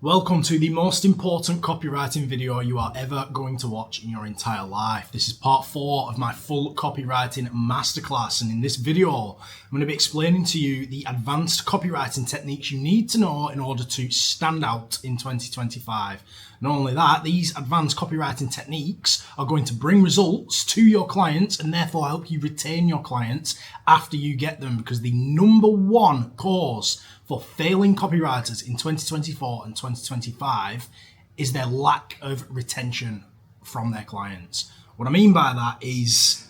Welcome to the most important copywriting video you are ever going to watch in your entire life. This is part 4 of my full copywriting masterclass, and in this video I'm going to be explaining to you the advanced copywriting techniques you need to know in order to stand out in 2025. Not only that, these advanced copywriting techniques are going to bring results to your clients and therefore help you retain your clients after you get them, because the number one cause for failing copywriters in 2024 and 2025 is their lack of retention from their clients. What I mean by that is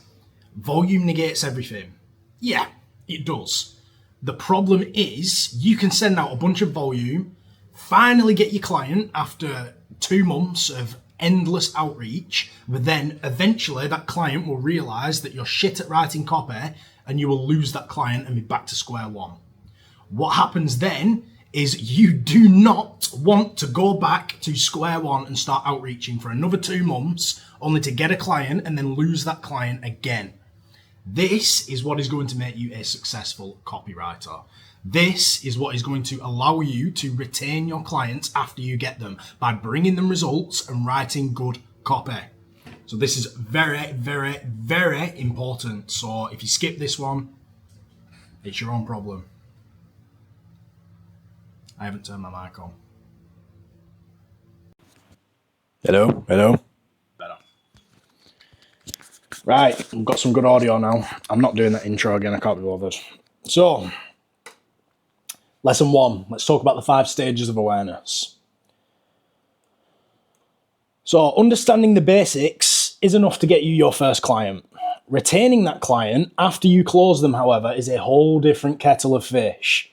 volume negates everything. Yeah, it does. The problem is you can send out a bunch of volume, finally get your client after 2 months of endless outreach, but then eventually that client will realize that you're shit at writing copy and you will lose that client and be back to square one. What happens then is you do not want to go back to square one and start outreaching for another 2 months only to get a client and then lose that client again. This is what is going to make you a successful copywriter. This is what is going to allow you to retain your clients after you get them, by bringing them results and writing good copy. So this is very, very, very important. So if you skip this one, it's your own problem. I haven't turned my mic on. Hello. Better. Right, I've got some good audio now. I'm not doing that intro again, I can't be bothered. So, lesson 1, let's talk about the 5 stages of awareness. So, understanding the basics is enough to get you your first client. Retaining that client after you close them, however, is a whole different kettle of fish.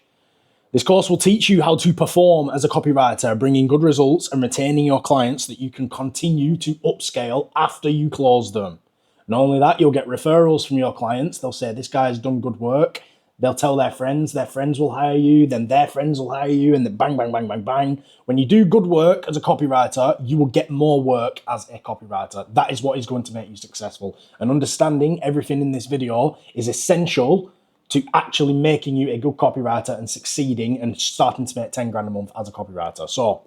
This course will teach you how to perform as a copywriter, bringing good results and retaining your clients so that you can continue to upscale after you close them. Not only that, you'll get referrals from your clients. They'll say, this guy's done good work. They'll tell their friends will hire you, then their friends will hire you, and then bang, bang, bang, bang, bang. When you do good work as a copywriter, you will get more work as a copywriter. That is what is going to make you successful. And understanding everything in this video is essential to actually making you a good copywriter and succeeding and starting to make 10 grand a month as a copywriter. So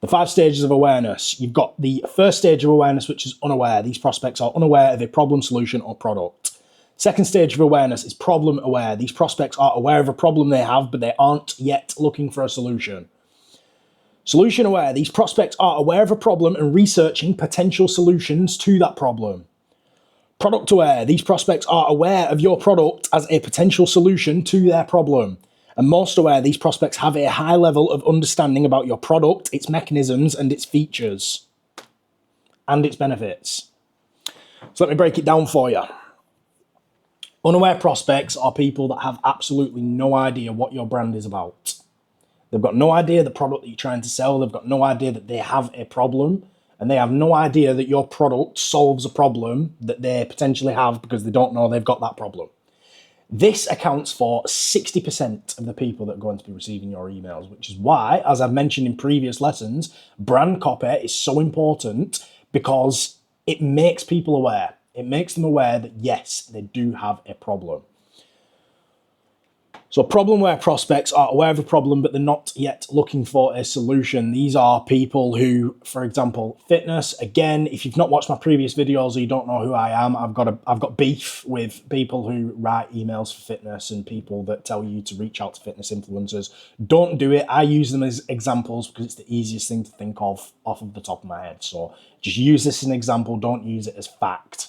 the 5 stages of awareness. You've got the first stage of awareness, which is unaware. These prospects are unaware of a problem, solution, or product. Second stage of awareness is problem aware. These prospects are aware of a problem they have, but they aren't yet looking for a solution. Solution aware. These prospects are aware of a problem and researching potential solutions to that problem. Product aware. These prospects are aware of your product as a potential solution to their problem. And most aware, these prospects have a high level of understanding about your product, its mechanisms, and its features, and its benefits. So let me break it down for you. Unaware prospects are people that have absolutely no idea what your brand is about. They've got no idea the product that you're trying to sell. They've got no idea that they have a problem. And they have no idea that your product solves a problem that they potentially have because they don't know they've got that problem. This accounts for 60% of the people that are going to be receiving your emails, which is why, as I've mentioned in previous lessons, brand copy is so important, because it makes people aware. It makes them aware that, yes, they do have a problem. So problem-aware prospects are aware of a problem, but they're not yet looking for a solution. These are people who, for example, fitness. Again, if you've not watched my previous videos or you don't know who I am, I've got beef with people who write emails for fitness and people that tell you to reach out to fitness influencers. Don't do it. I use them as examples because it's the easiest thing to think of off of the top of my head. So just use this as an example. Don't use it as fact.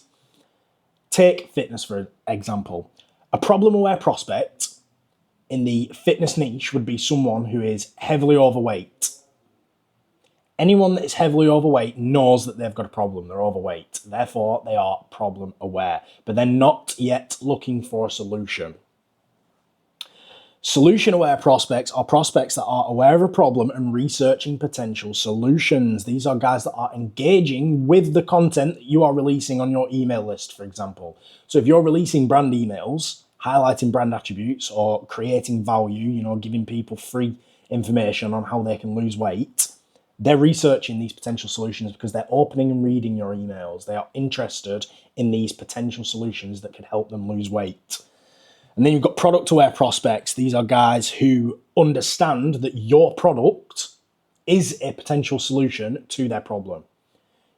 Take fitness for example. A problem-aware prospect in the fitness niche would be someone who is heavily overweight. Anyone that is heavily overweight knows that they've got a problem. They're overweight. Therefore, they are problem aware, but they're not yet looking for a solution. Solution aware prospects are prospects that are aware of a problem and researching potential solutions. These are guys that are engaging with the content that you are releasing on your email list, for example. So if you're releasing brand emails, highlighting brand attributes or creating value, giving people free information on how they can lose weight, they're researching these potential solutions because they're opening and reading your emails. They are interested in these potential solutions that could help them lose weight. And then you've got product aware prospects. These are guys who understand that your product is a potential solution to their problem.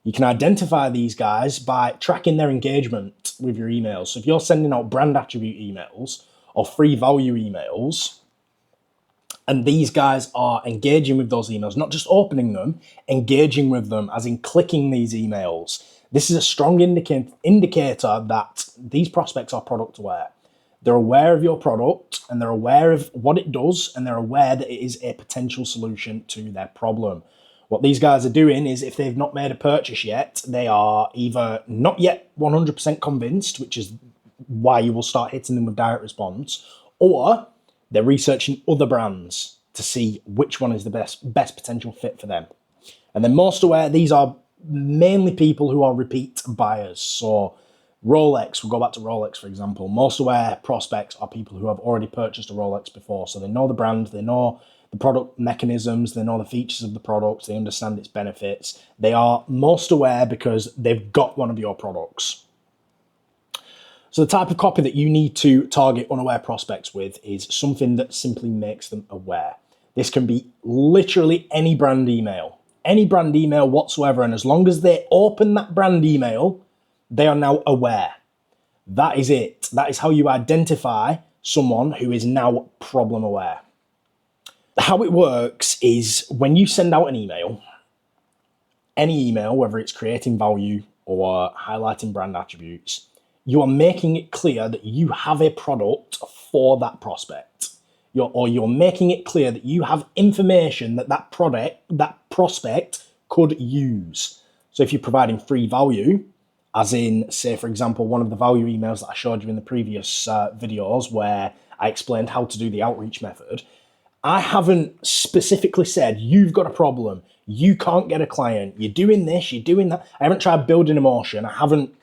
You can identify these guys by tracking their engagement with your emails. So if you're sending out brand attribute emails or free value emails, and these guys are engaging with those emails, not just opening them, engaging with them, as in clicking these emails, this is a strong indicator that these prospects are product aware. They're aware of your product and they're aware of what it does, and they're aware that it is a potential solution to their problem. What these guys are doing is, if they've not made a purchase yet, they are either not yet 100% convinced, which is why you will start hitting them with direct response, or they're researching other brands to see which one is the best potential fit for them. And then most aware, these are mainly people who are repeat buyers. So Rolex, we'll go back to Rolex, for example. Most aware prospects are people who have already purchased a Rolex before. So they know the brand, they know the product mechanisms, they know the features of the product, they understand its benefits. They are most aware because they've got one of your products. So the type of copy that you need to target unaware prospects with is something that simply makes them aware. This can be literally any brand email whatsoever. And as long as they open that brand email, they are now aware. That is it. That is how you identify someone who is now problem aware. How it works is, when you send out an email, any email, whether it's creating value or highlighting brand attributes, you are making it clear that you have a product for that prospect. You're making it clear that you have information that prospect could use. So if you're providing free value, as in, say, for example, one of the value emails that I showed you in the previous videos where I explained how to do the outreach method, I haven't specifically said, you've got a problem, you can't get a client, you're doing this, you're doing that. I haven't tried building emotion. I haven't,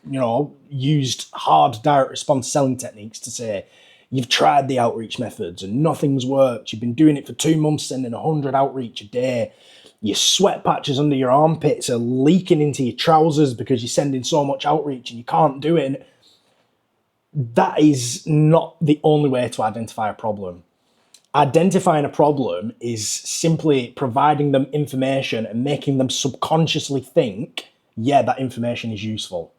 used hard direct response selling techniques to say, you've tried the outreach methods and nothing's worked. You've been doing it for 2 months, sending 100 outreach a day. Your sweat patches under your armpits are leaking into your trousers because you're sending so much outreach and you can't do it. That is not the only way to identify a problem. Identifying a problem is simply providing them information and making them subconsciously think, yeah, that information is useful.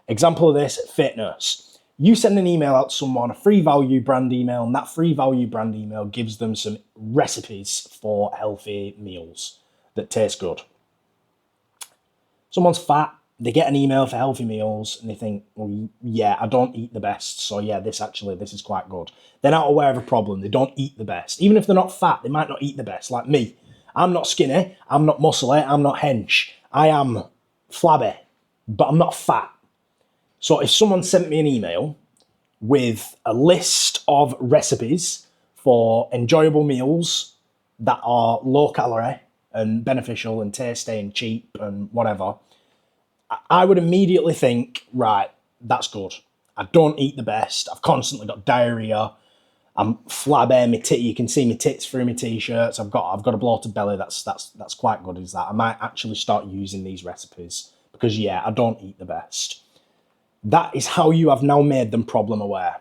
Example of this, fitness. You send an email out to someone, a free value brand email, and that free value brand email gives them some recipes for healthy meals that taste good. Someone's fat, they get an email for healthy meals and they think, well, yeah, I don't eat the best. So yeah, this is quite good. They're not aware of a problem. They don't eat the best. Even if they're not fat, they might not eat the best. Like me, I'm not skinny, I'm not muscly, I'm not hench. I am flabby, but I'm not fat. So if someone sent me an email with a list of recipes for enjoyable meals that are low calorie and beneficial and tasty and cheap and whatever, I would immediately think, right, that's good. I don't eat the best. I've constantly got diarrhea. I'm flabby. You can see my tits through my t-shirts. I've got a bloated belly. That's quite good. Is that I might actually start using these recipes because I don't eat the best. That is how you have now made them problem aware.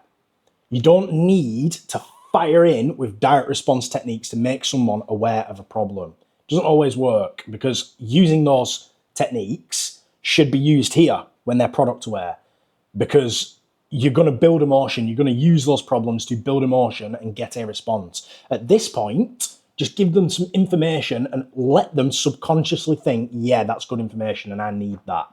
You don't need to fire in with direct response techniques to make someone aware of a problem. It doesn't always work, because using those techniques should be used here when they're product aware, because you're going to build emotion. You're going to use those problems to build emotion and get a response. At this point, just give them some information and let them subconsciously think, yeah, that's good information and I need that.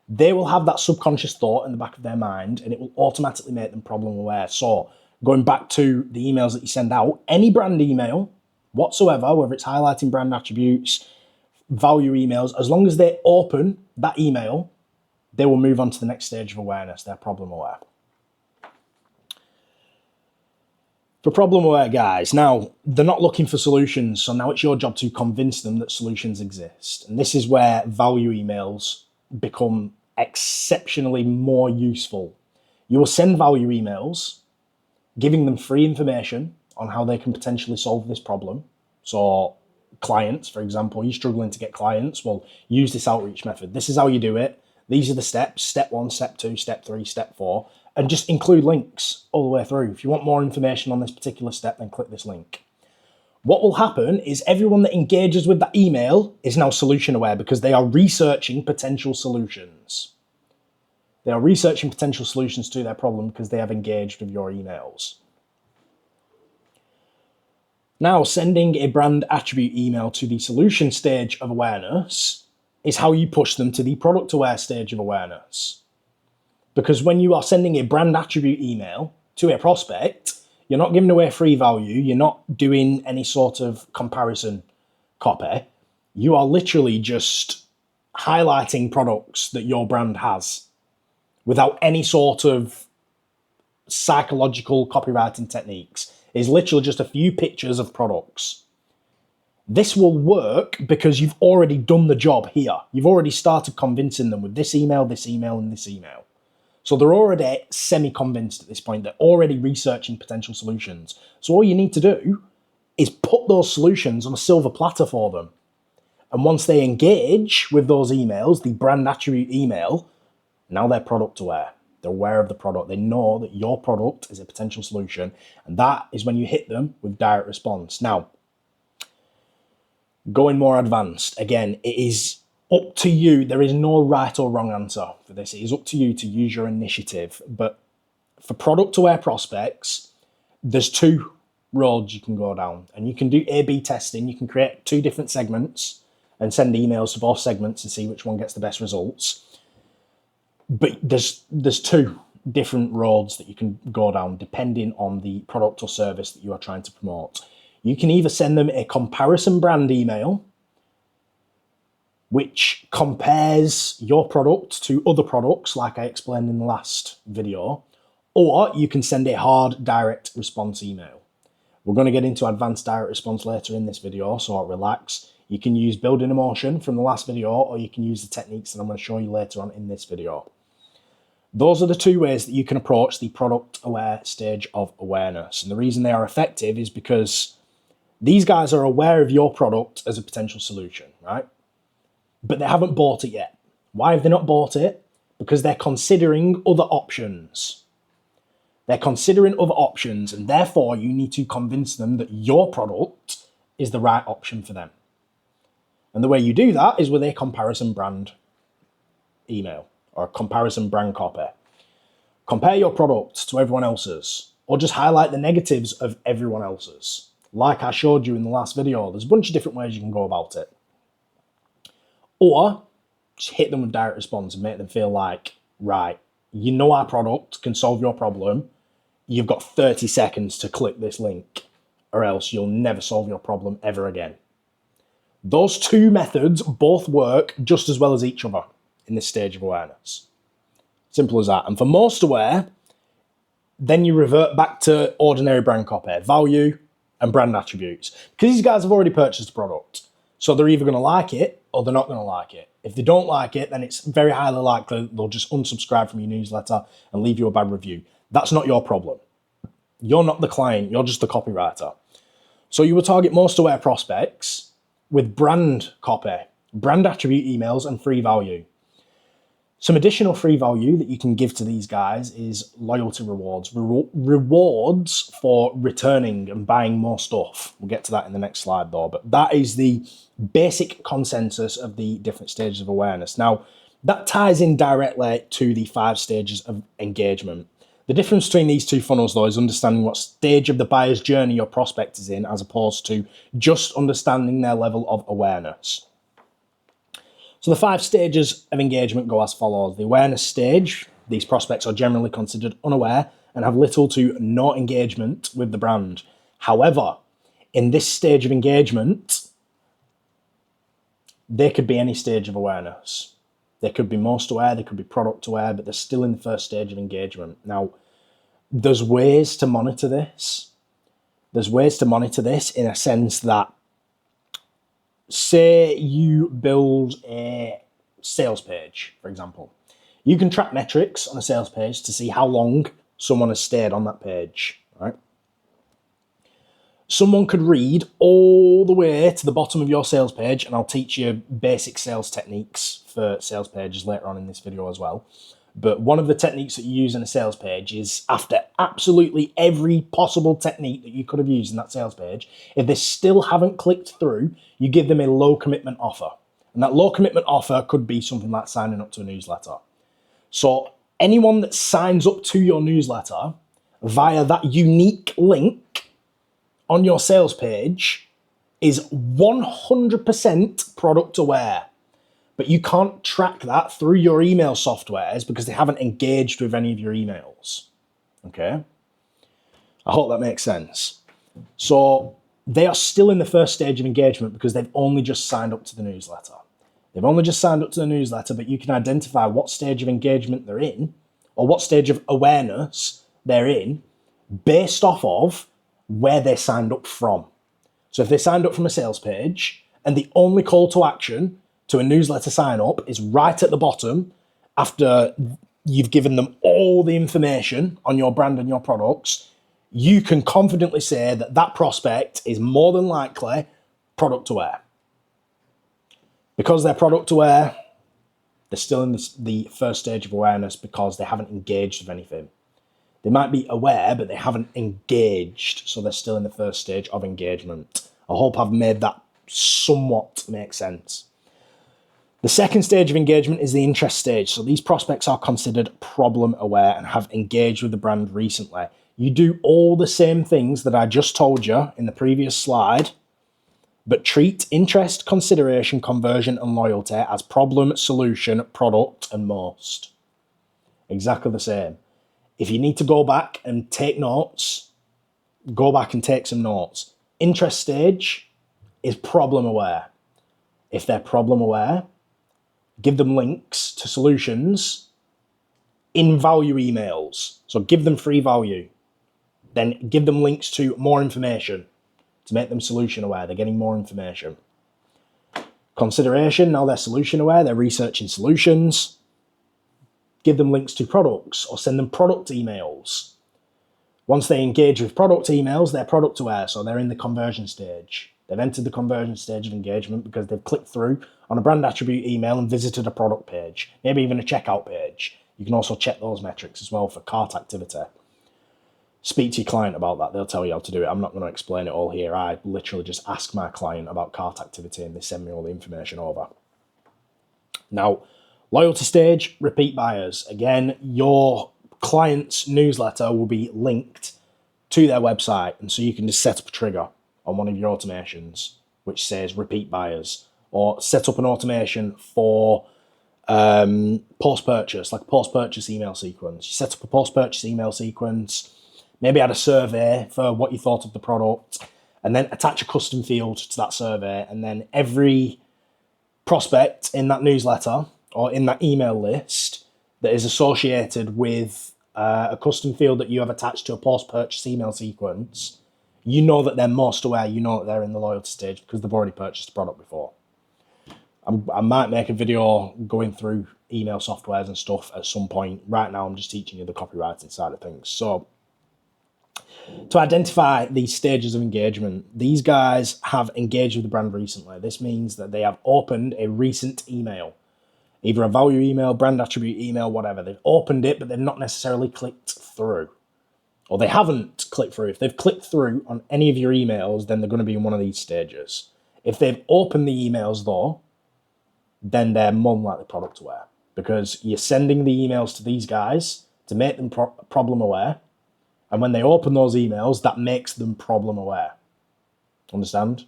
They will have that subconscious thought in the back of their mind and it will automatically make them problem aware. So going back to the emails that you send out, any brand email whatsoever, whether it's highlighting brand attributes, value emails, as long as they open that email, they will move on to the next stage of awareness. They're problem aware. For problem aware guys, now they're not looking for solutions. So now it's your job to convince them that solutions exist. And this is where value emails become exceptionally more useful. You will send value emails giving them free information on how they can potentially solve this problem. So clients, for example, you're struggling to get clients, well, use this outreach method. This is how you do it. These are the steps, step 1, step 2, step 3, step 4, and just include links all the way through. If you want more information on this particular step, then click this link. What will happen is everyone that engages with that email is now solution aware because they are researching potential solutions. They are researching potential solutions to their problem because they have engaged with your emails. Now, sending a brand attribute email to the solution stage of awareness is how you push them to the product aware stage of awareness. Because when you are sending a brand attribute email to a prospect, you're not giving away free value, you're not doing any sort of comparison copy. You are literally just highlighting products that your brand has without any sort of psychological copywriting techniques. It's literally just a few pictures of products. This will work because you've already done the job here. You've already started convincing them with this email, and this email. So they're already semi-convinced at this point. They're already researching potential solutions. So all you need to do is put those solutions on a silver platter for them. And once they engage with those emails, the brand attribute email, now they're product aware. They're aware of the product. They know that your product is a potential solution. And that is when you hit them with direct response. Now, going more advanced, again, it is up to you. There is no right or wrong answer for this. It is up to you to use your initiative. But for product aware prospects, there's two roads you can go down. And you can do A/B testing. You can create two different segments and send emails to both segments and see which one gets the best results. But there's two different roads that you can go down depending on the product or service that you are trying to promote. You can either send them a comparison brand email, which compares your product to other products, like I explained in the last video, or you can send a hard direct response email. We're going to get into advanced direct response later in this video, so relax. You can use building emotion from the last video, or you can use the techniques that I'm going to show you later on in this video. Those are the two ways that you can approach the product aware stage of awareness. And the reason they are effective is because these guys are aware of your product as a potential solution, right? But they haven't bought it yet. Why have they not bought it? Because they're considering other options. They're considering other options, and therefore you need to convince them that your product is the right option for them. And the way you do that is with a comparison brand email or a comparison brand copy. Compare your product to everyone else's, or just highlight the negatives of everyone else's. Like I showed you in the last video, there's a bunch of different ways you can go about it. Or just hit them with direct response and make them feel like, right, you know our product can solve your problem. You've got 30 seconds to click this link, or else you'll never solve your problem ever again. Those two methods both work just as well as each other in this stage of awareness. Simple as that. And for most aware, then you revert back to ordinary brand copy, value and brand attributes. Because these guys have already purchased the product. So they're either going to like it or they're not going to like it. If they don't like it, then it's very highly likely they'll just unsubscribe from your newsletter and leave you a bad review. That's not your problem. You're not the client, you're just the copywriter. So you will target most aware prospects with brand copy, brand attribute emails, and free value. Some additional free value that you can give to these guys is loyalty rewards. Rewards for returning and buying more stuff. We'll get to that in the next slide though, but that is the basic consensus of the different stages of awareness. Now, that ties in directly to the 5 stages of engagement. The difference between these two funnels though is understanding what stage of the buyer's journey your prospect is in, as opposed to just understanding their level of awareness. So the 5 stages of engagement go as follows. The awareness stage, these prospects are generally considered unaware and have little to no engagement with the brand. However, in this stage of engagement, they could be any stage of awareness. They could be most aware, they could be product aware, but they're still in the first stage of engagement. Now, there's ways to monitor this. There's ways to monitor this in a sense that, say you build a sales page, for example. You can track metrics on a sales page to see how long someone has stayed on that page, right? Someone could read all the way to the bottom of your sales page, and I'll teach you basic sales techniques for sales pages later on in this video as well. But one of the techniques that you use in a sales page is, after absolutely every possible technique that you could have used in that sales page, if they still haven't clicked through, you give them a low commitment offer. And that low commitment offer could be something like signing up to a newsletter. So anyone that signs up to your newsletter via that unique link on your sales page is 100% product aware. But you can't track that through your email softwares because they haven't engaged with any of your emails. Okay? I hope that makes sense. So they are still in the first stage of engagement because they've only just signed up to the newsletter. They've only just signed up to the newsletter, but you can identify what stage of engagement they're in or what stage of awareness they're in based off of where they signed up from. So if they signed up from a sales page and the only call to action to a newsletter sign up is right at the bottom after you've given them all the information on your brand and your products, you can confidently say that that prospect is more than likely product aware. Because they're product aware, they're still in the first stage of awareness because they haven't engaged with anything. They might be aware, but they haven't engaged, so they're still in the first stage of engagement. I hope I've made that somewhat make sense. The second stage of engagement is the interest stage. So these prospects are considered problem aware and have engaged with the brand recently. You do all the same things that I just told you in the previous slide, but treat interest, consideration, conversion, and loyalty as problem, solution, product, and most. Exactly the same. If you need to go back and take notes, go back and take some notes. Interest stage is problem aware. If they're problem aware, give them links to solutions in value emails. So give them free value. Then give them links to more information to make them solution aware. They're getting more information. Consideration, now they're solution aware. They're researching solutions. Give them links to products or send them product emails. Once they engage with product emails, they're product aware. So they're in the conversion stage. They've entered the conversion stage of engagement because they've clicked through on a brand attribute email and visited a product page, maybe even a checkout page. You can also check those metrics as well for cart activity. Speak to your client about that. They'll tell you how to do it. I'm not going to explain it all here. I literally just ask my client about cart activity and they send me all the information over. Now, loyalty stage, repeat buyers. Again, your client's newsletter will be linked to their website. And so you can just set up a trigger on one of your automations which says repeat buyers, or set up an automation for post-purchase, like a post-purchase email sequence. You set up a post-purchase email sequence, maybe add a survey for what you thought of the product, and then attach a custom field to that survey. And then every prospect in that newsletter or in that email list that is associated with a custom field that you have attached to a post-purchase email sequence, you know that they're most aware, you know that they're in the loyalty stage because they've already purchased the product before. I might make a video going through email softwares and stuff at some point. Right now, I'm just teaching you the copywriting side of things. So to identify these stages of engagement, these guys have engaged with the brand recently. This means that they have opened a recent email, either a value email, brand attribute email, whatever. They've opened it, but they've not necessarily clicked through. Or they haven't clicked through. If they've clicked through on any of your emails, then they're going to be in one of these stages. If they've opened the emails, though, then they're more than likely product aware, because you're sending the emails to these guys to make them problem aware. And when they open those emails, that makes them problem aware. Understand?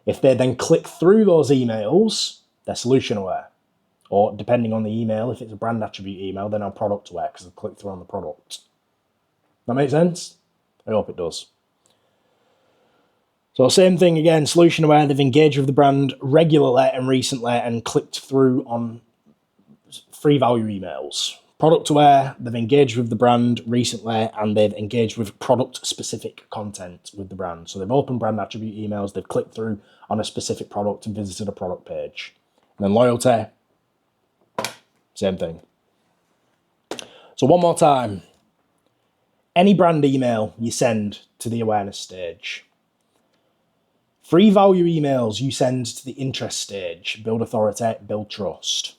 If they then click through those emails, they're solution aware. Or depending on the email, if it's a brand attribute email, they're now product aware because they've clicked through on the product. That make sense? I hope it does. So same thing again, solution aware, they've engaged with the brand regularly and recently and clicked through on free value emails. Product aware, they've engaged with the brand recently and they've engaged with product specific content with the brand. So they've opened brand attribute emails, they've clicked through on a specific product and visited a product page. And then loyalty, same thing. So one more time. Any brand email you send to the awareness stage. Free value emails you send to the interest stage. Build authority, build trust.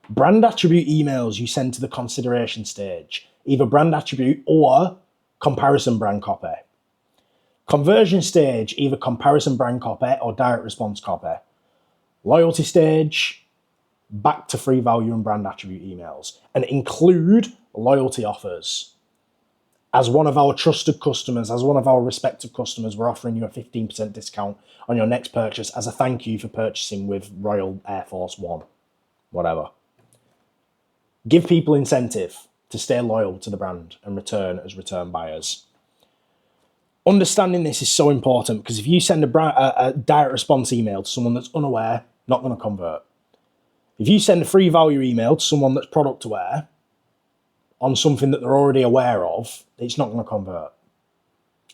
Brand attribute emails you send to the consideration stage, either brand attribute or comparison brand copy. Conversion stage, either comparison brand copy or direct response copy. Loyalty stage, back to free value and brand attribute emails, and include loyalty offers. As one of our trusted customers, as one of our respected customers, we're offering you a 15% discount on your next purchase as a thank you for purchasing with Royal Air Force One, whatever. Give people incentive to stay loyal to the brand and return as return buyers. Understanding this is so important because if you send a direct response email to someone that's unaware, not going to convert. If you send a free value email to someone that's product aware on something that they're already aware of, it's not going to convert.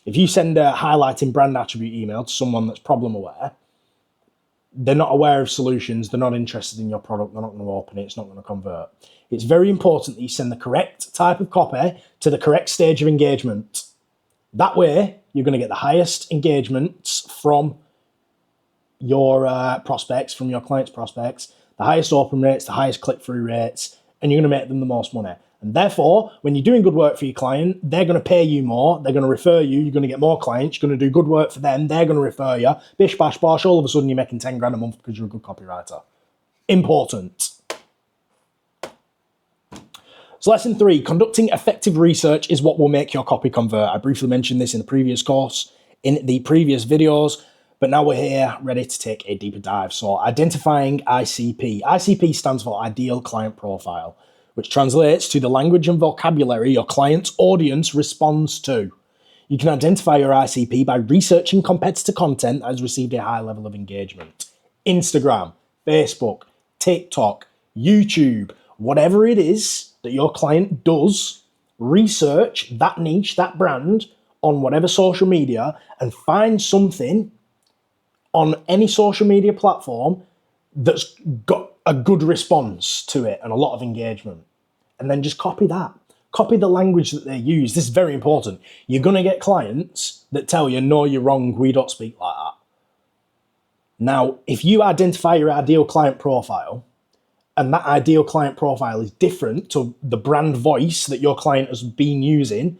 If you send a highlighting brand attribute email to someone that's problem aware, they're not aware of solutions, they're not interested in your product, they're not going to open it, it's not going to convert. It's very important that you send the correct type of copy to the correct stage of engagement. That way, you're going to get the highest engagements from your prospects, from your clients' prospects, the highest open rates, the highest click-through rates, and you're going to make them the most money. And therefore, when you're doing good work for your client, they're going to pay you more, they're going to refer you, you're going to get more clients, you're going to do good work for them, they're going to refer you, bish, bash, bosh, all of a sudden you're making 10 grand a month because you're a good copywriter. Important. So lesson 3, conducting effective research is what will make your copy convert. I briefly mentioned this in the previous course, in the previous videos, but now we're here ready to take a deeper dive. So identifying ICP. ICP stands for Ideal Client Profile, which translates to the language and vocabulary your client's audience responds to. You can identify your ICP by researching competitor content that has received a high level of engagement. Instagram, Facebook, TikTok, YouTube, whatever it is that your client does, research that niche, that brand on whatever social media and find something on any social media platform that's got a good response to it and a lot of engagement. And then just copy that. Copy the language that they use. This is very important. You're going to get clients that tell you, no, you're wrong, we don't speak like that. Now, if you identify your ideal client profile, and that ideal client profile is different to the brand voice that your client has been using,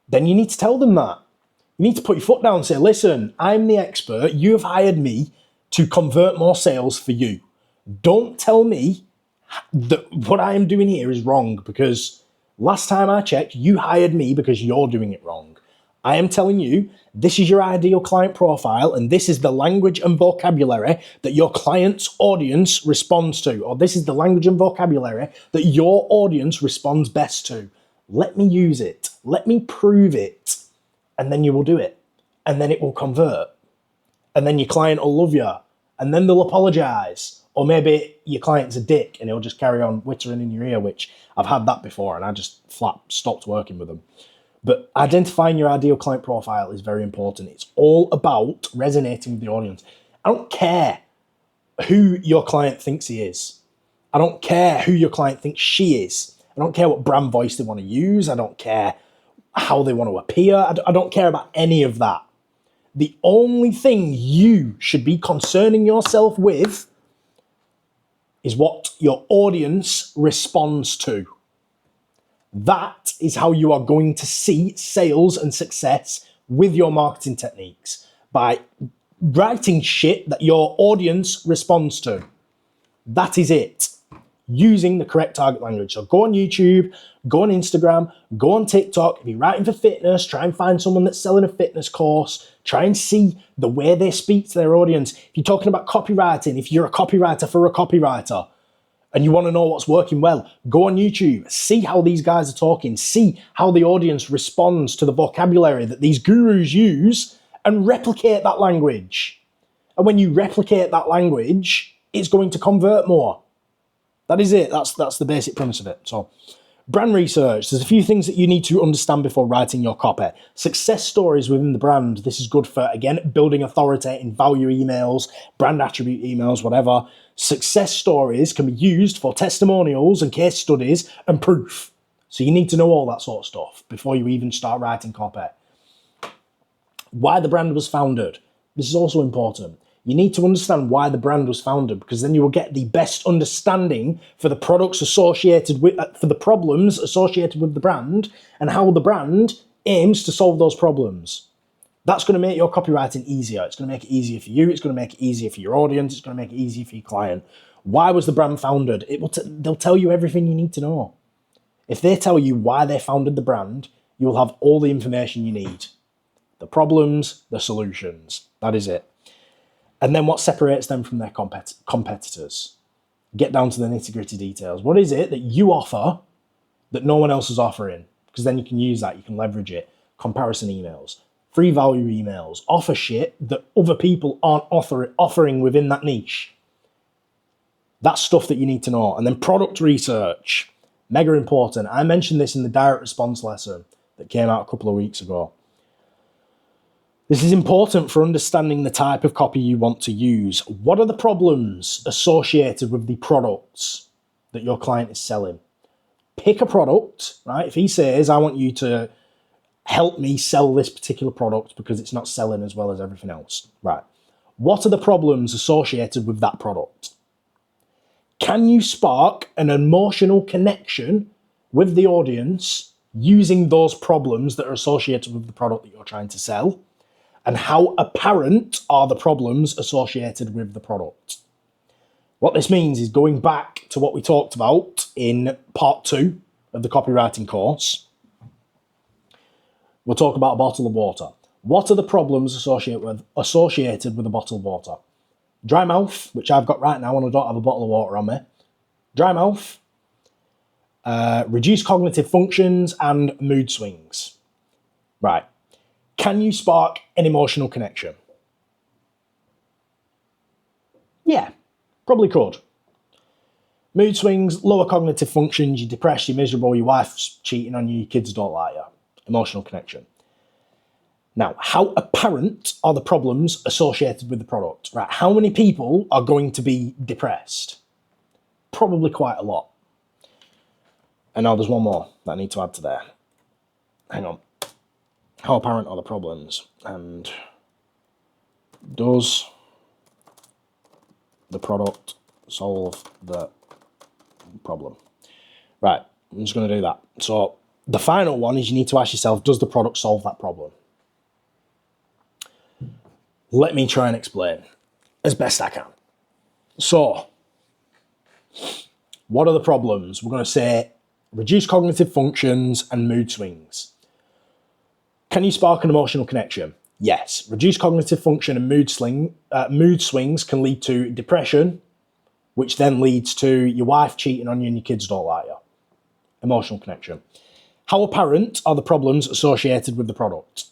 then you need to tell them that. You need to put your foot down and say, listen, I'm the expert. You have hired me to convert more sales for you. Don't tell me that what I am doing here is wrong because last time I checked, you hired me because you're doing it wrong. I am telling you, this is your ideal client profile and this is the language and vocabulary that your client's audience responds to, or this is the language and vocabulary that your audience responds best to. Let me use it. Let me prove it. And then you will do it. And then it will convert. And then your client will love you. And then they'll apologize. Or maybe your client's a dick and he'll just carry on whittering in your ear, which I've had that before and I just flat stopped working with them. But identifying your ideal client profile is very important. It's all about resonating with the audience. I don't care who your client thinks he is. I don't care who your client thinks she is. I don't care what brand voice they want to use. I don't care how they want to appear. I don't care about any of that. The only thing you should be concerning yourself with is what your audience responds to. That is how you are going to see sales and success with your marketing techniques, by writing shit that your audience responds to. That is it. Using the correct target language. So go on YouTube, go on Instagram, go on TikTok. If you're writing for fitness, try and find someone that's selling a fitness course. Try and see the way they speak to their audience. If you're talking about copywriting, if you're a copywriter for a copywriter, and you want to know what's working well, go on YouTube, see how these guys are talking, see how the audience responds to the vocabulary that these gurus use, and replicate that language. And when you replicate that language, it's going to convert more. That is it. That's the basic premise of it. So, brand research. There's a few things that you need to understand before writing your copy. Success stories within the brand. This is good for, again, building authority in value emails, brand attribute emails, whatever. Success stories can be used for testimonials and case studies and proof. So you need to know all that sort of stuff before you even start writing copy. Why the brand was founded. This is also important. You need to understand why the brand was founded, because then you will get the best understanding for the products associated with, for the problems associated with the brand, and how the brand aims to solve those problems. That's going to make your copywriting easier. It's going to make it easier for you. It's going to make it easier for your audience. It's going to make it easier for your client. Why was the brand founded? They'll tell you everything you need to know. If they tell you why they founded the brand, you will have all the information you need. The problems, the solutions. That is it. And then what separates them from their competitors? Get down to the nitty-gritty details. What is it that you offer that no one else is offering? Because then you can use that, you can leverage it. Comparison emails, free value emails, offer shit that other people aren't offering within that niche. That's stuff that you need to know. And then product research, mega important. I mentioned this in the direct response lesson that came out a couple of weeks ago. This is important for understanding the type of copy you want to use. What are the problems associated with the products that your client is selling? Pick a product, right? If he says, I want you to help me sell this particular product because it's not selling as well as everything else, right? What are the problems associated with that product? Can you spark an emotional connection with the audience using those problems that are associated with the product that you're trying to sell? And how apparent are the problems associated with the product? What this means is going back to what we talked about in part 2 of the copywriting course. We'll talk about a bottle of water. What are the problems associated with a bottle of water? Dry mouth, which I've got right now and I don't have a bottle of water on me. Dry mouth, reduced cognitive functions, and mood swings. Right. Can you spark an emotional connection? Yeah, probably could. Mood swings, lower cognitive functions, you're depressed, you're miserable, your wife's cheating on you, your kids don't like you. Emotional connection. Now, how apparent are the problems associated with the product? Right, how many people are going to be depressed? Probably quite a lot. And now there's one more that I need to add to there. Hang on. How apparent are the problems? And does the product solve the problem? Right, I'm just going to do that. So the final one is you need to ask yourself, does the product solve that problem? Let me try and explain as best I can. So, what are the problems? We're going to say reduced cognitive functions and mood swings. Can you spark an emotional connection? Yes. Reduced cognitive function and mood swings can lead to depression, which then leads to your wife cheating on you and your kids don't like you. Emotional connection. How apparent are the problems associated with the product?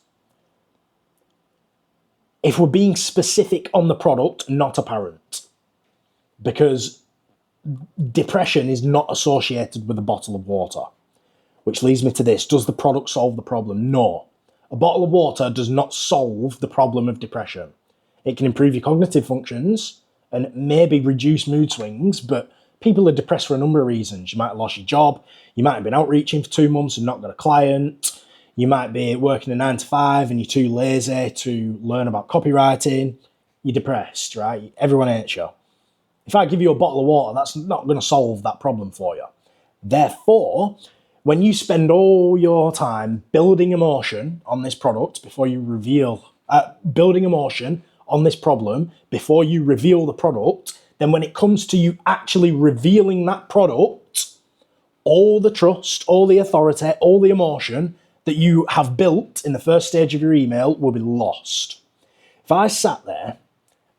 If we're being specific on the product, not apparent. Because depression is not associated with a bottle of water. Which leads me to this. Does the product solve the problem? No. A bottle of water does not solve the problem of depression. It can improve your cognitive functions and maybe reduce mood swings, but people are depressed for a number of reasons. You might have lost your job. You might have been outreaching for 2 months and not got a client. You might be working a 9 to 5 and you're too lazy to learn about copywriting. You're depressed, right? Everyone hates you. If I give you a bottle of water, that's not going to solve that problem for you. Therefore, when you spend all your time building emotion on this product before you reveal, building emotion on this problem before you reveal the product, then when it comes to you actually revealing that product, all the trust, all the authority, all the emotion that you have built in the first stage of your email will be lost. If I sat there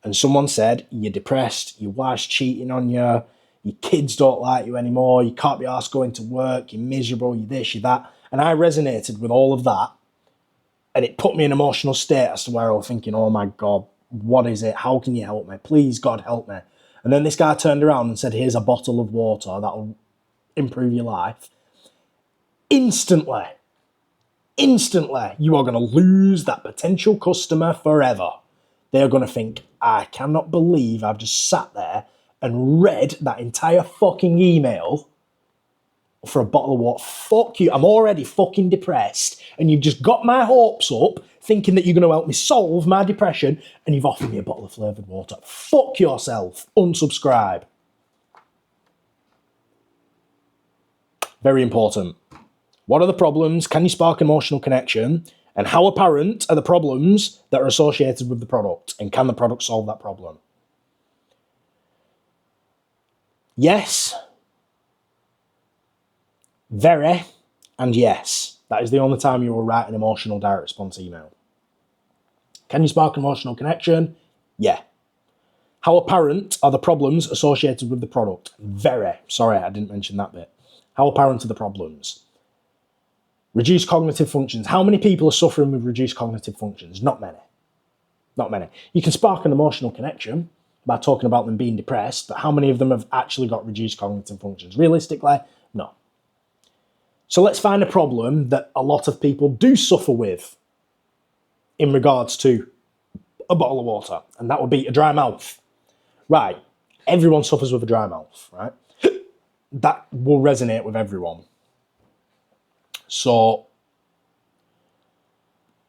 and someone said, you're depressed, your wife's cheating on you, your kids don't like you anymore, you can't be arsed going to work, you're miserable, you're this, you're that, and I resonated with all of that, and it put me in an emotional state as to where I was thinking, oh my God, what is it? How can you help me? Please, God, help me. And then this guy turned around and said, here's a bottle of water that'll improve your life. Instantly, you are going to lose that potential customer forever. They are going to think, I cannot believe I've just sat there and read that entire fucking email for a bottle of water. Fuck you. I'm already fucking depressed. And you've just got my hopes up thinking that you're going to help me solve my depression, and you've offered me a bottle of flavoured water. Fuck yourself. Unsubscribe. Very important. What are the problems? Can you spark emotional connection? And how apparent are the problems that are associated with the product? And can the product solve that problem? Yes. Very. And yes. That is the only time you will write an emotional direct response email. Can you spark an emotional connection? Yeah. How apparent are the problems associated with the product? Very. Sorry, I didn't mention that bit. How apparent are the problems? Reduced cognitive functions. How many people are suffering with reduced cognitive functions? Not many. Not many. You can spark an emotional connection by talking about them being depressed, but how many of them have actually got reduced cognitive functions? Realistically, no. So let's find a problem that a lot of people do suffer with in regards to a bottle of water, and that would be a dry mouth. Right. Everyone suffers with a dry mouth, right? That will resonate with everyone. So,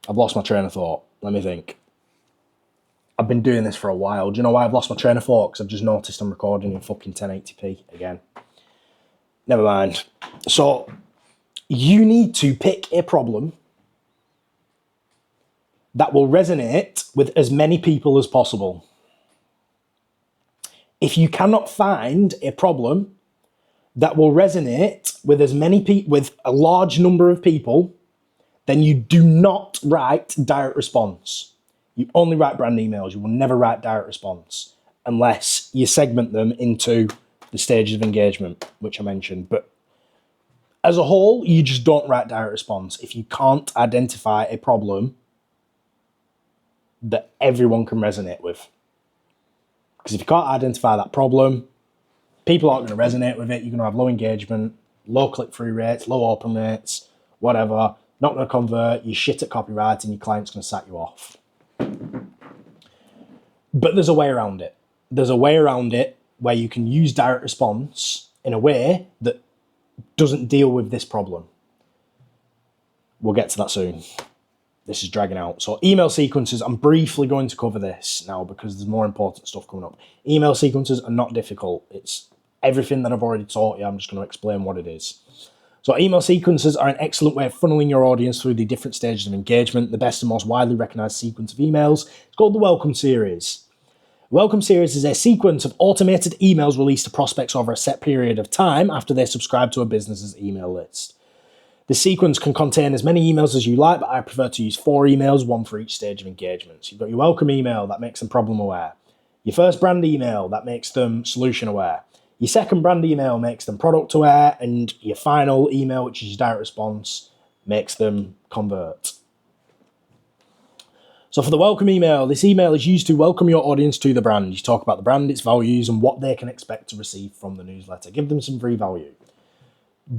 I've lost my train of thought. Let me think. I've been doing this for a while. Do you know why I've lost my train of thought? Because I've just noticed I'm recording in fucking 1080p again. Never mind. So, you need to pick a problem that will resonate with as many people as possible. If you cannot find a problem that will resonate with as many people, with a large number of people, then you do not write direct response. You only write brand emails. You will never write direct response unless you segment them into the stages of engagement, which I mentioned. But as a whole, you just don't write direct response if you can't identify a problem that everyone can resonate with. Because if you can't identify that problem, people aren't going to resonate with it. You're going to have low engagement, low click-through rates, low open rates, whatever. Not going to convert. You're shit at copywriting. Your client's going to sack you off. But there's a way around it. There's a way around it where you can use direct response in a way that doesn't deal with this problem. We'll get to that soon. This is dragging out. So email sequences, I'm briefly going to cover this now because there's more important stuff coming up. Email sequences are not difficult. It's everything that I've already taught you. I'm just going to explain what it is. So email sequences are an excellent way of funneling your audience through the different stages of engagement. The best and most widely recognized sequence of emails is called the Welcome Series. Welcome Series is a sequence of automated emails released to prospects over a set period of time after they subscribe to a business's email list. The sequence can contain as many emails as you like, but I prefer to use 4 emails, 1 for each stage of engagement. So you've got your welcome email, that makes them problem aware. Your first brand email, that makes them solution aware. Your second brand email makes them product aware, and your final email, which is your direct response, makes them convert. So for the welcome email, this email is used to welcome your audience to the brand. You talk about the brand, its values, and what they can expect to receive from the newsletter. Give them some free value.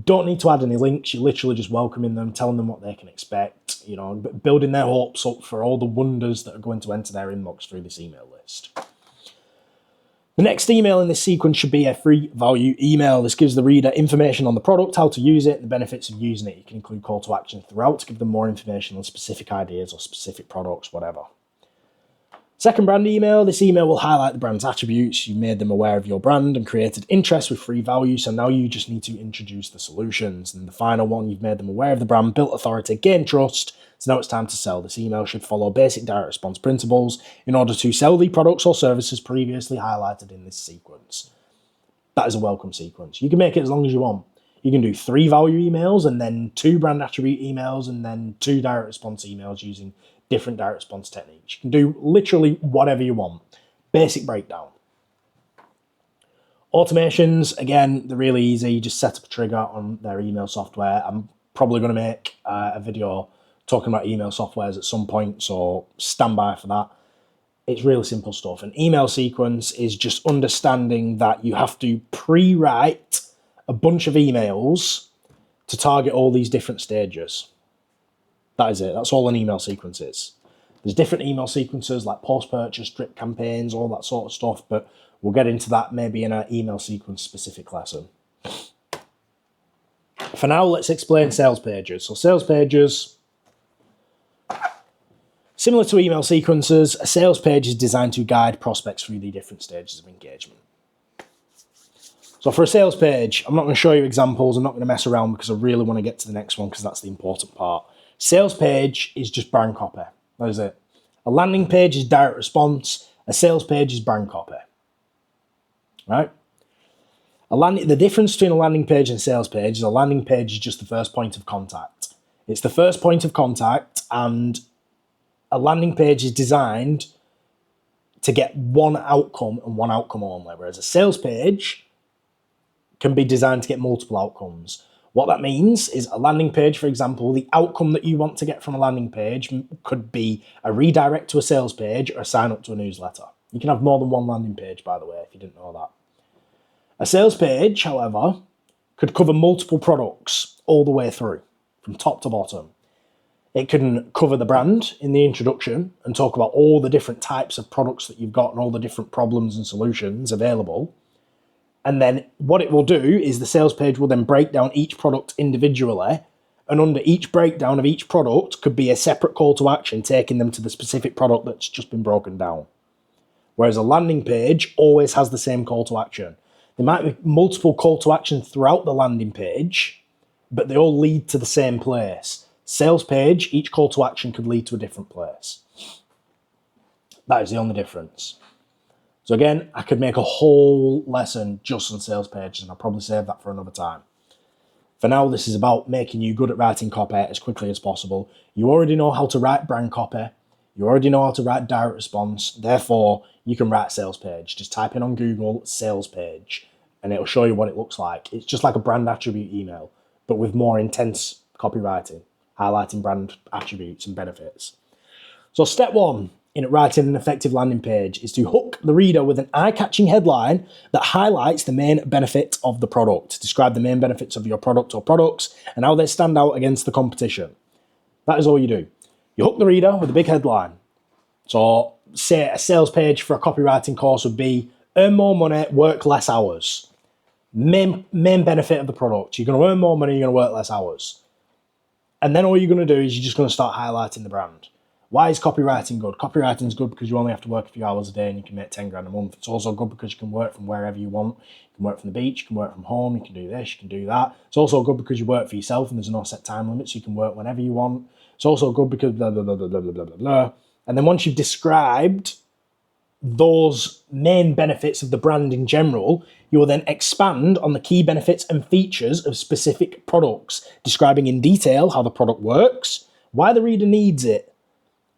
Don't need to add any links. You're literally just welcoming them, telling them what they can expect, building their hopes up for all the wonders that are going to enter their inbox through this email list. The next email in this sequence should be a free value email. This gives the reader information on the product, how to use it, the benefits of using it. You can include call to action throughout to give them more information on specific ideas or specific products, whatever. Second brand email. This email will highlight the brand's attributes. You've made them aware of your brand and created interest with free value. So now you just need to introduce the solutions. And the final one, you've made them aware of the brand, built authority, gained trust. So now it's time to sell. This email should follow basic direct response principles in order to sell the products or services previously highlighted in this sequence. That is a welcome sequence. You can make it as long as you want. You can do 3 value emails and then 2 brand attribute emails and then 2 direct response emails using different direct response techniques. You can do literally whatever you want. Basic breakdown. Automations, again, they're really easy. You just set up a trigger on their email software. I'm probably going to make a video talking about email softwares at some point, so stand by for that. It's really simple stuff. An email sequence is just understanding that you have to pre-write a bunch of emails to target all these different stages. That is it. That's all an email sequence is. There's different email sequences like post-purchase, drip campaigns, all that sort of stuff, but we'll get into that maybe in an email sequence specific lesson. For now, let's explain sales pages. So sales pages, similar to email sequences, a sales page is designed to guide prospects through the different stages of engagement. So for a sales page, I'm not going to show you examples. I'm not going to mess around because I really want to get to the next one because that's the important part. Sales page is just brand copy. That is it. A landing page is direct response. A sales page is brand copy. Right? The difference between a landing page and a sales page is a landing page is just the first point of contact. It's the first point of contact, and a landing page is designed to get one outcome and one outcome only, whereas a sales page can be designed to get multiple outcomes. What that means is a landing page, for example, the outcome that you want to get from a landing page could be a redirect to a sales page or a sign up to a newsletter. You can have more than one landing page, by the way, if you didn't know that. A sales page, however, could cover multiple products all the way through, from top to bottom. It can cover the brand in the introduction and talk about all the different types of products that you've got and all the different problems and solutions available. And then what it will do is the sales page will then break down each product individually, and under each breakdown of each product could be a separate call to action taking them to the specific product that's just been broken down. Whereas a landing page always has the same call to action. There might be multiple call to actions throughout the landing page, but they all lead to the same place. Sales page, each call to action could lead to a different place. That is the only difference. So again, I could make a whole lesson just on sales pages, and I'll probably save that for another time. For now, this is about making you good at writing copy as quickly as possible. You already know how to write brand copy. You already know how to write direct response. Therefore, you can write sales page. Just type in on Google sales page, and it'll show you what it looks like. It's just like a brand attribute email, but with more intense copywriting, highlighting brand attributes and benefits. So step one in writing an effective landing page is to hook the reader with an eye-catching headline that highlights the main benefit of the product. Describe the main benefits of your product or products and how they stand out against the competition. That is all you do. You hook the reader with a big headline. So say a sales page for a copywriting course would be earn more money, work less hours. Main benefit of the product. You're going to earn more money, you're going to work less hours. And then all you're going to do is you're just going to start highlighting the brand. Why is copywriting good? Copywriting is good because you only have to work a few hours a day and you can make 10 grand a month. It's also good because you can work from wherever you want. You can work from the beach, you can work from home, you can do this, you can do that. It's also good because you work for yourself and there's no set time limit, so you can work whenever you want. It's also good because blah, blah, blah, blah, blah, blah, blah, blah. And then once you've described those main benefits of the brand in general, you will then expand on the key benefits and features of specific products, describing in detail how the product works, why the reader needs it,